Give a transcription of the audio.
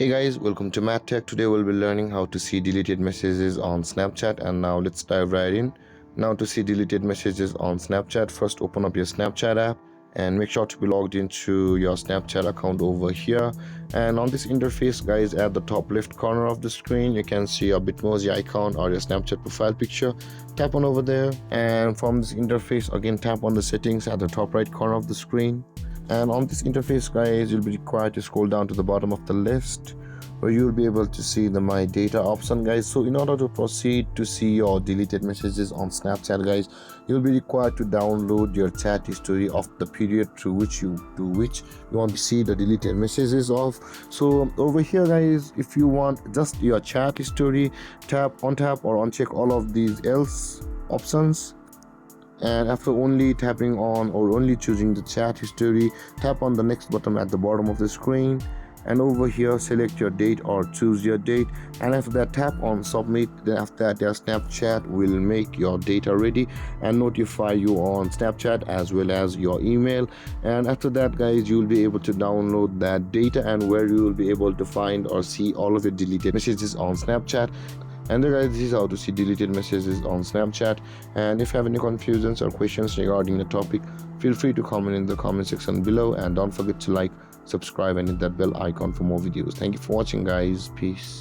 Hey guys, welcome to Matt Tech. Today we'll be learning how to see deleted messages on Snapchat, and now let's dive right in. Now to see deleted messages on Snapchat, first open up your Snapchat app and make sure to be logged into your Snapchat account over here. And on this interface guys, at the top left corner of the screen you can see your Bitmoji icon or your Snapchat profile picture. Tap on over there, and from this interface again tap on the settings at the top right corner of the screen. And on this interface guys, you'll be required to scroll down to the bottom of the list where you'll be able to see the My Data option guys. So in order to proceed to see your deleted messages on Snapchat guys, you'll be required to download your chat history of the period through which you want to see the deleted messages of. So over here guys, if you want just your chat history, tap or uncheck all of these else options, and after only tapping on or only choosing the chat history, tap on the next button at the bottom of the screen, and over here select your date or choose your date, and after that tap on submit. Then after that your Snapchat will make your data ready and notify you on Snapchat as well as your email. And after that guys, you will be able to download that data, and where you will be able to find or see all of your deleted messages on Snapchat. And there guys, this is how to see deleted messages on Snapchat. And if you have any confusions or questions regarding the topic, feel free to comment in the comment section below, and don't forget to like, subscribe and hit that bell icon for more videos. Thank you for watching guys. Peace.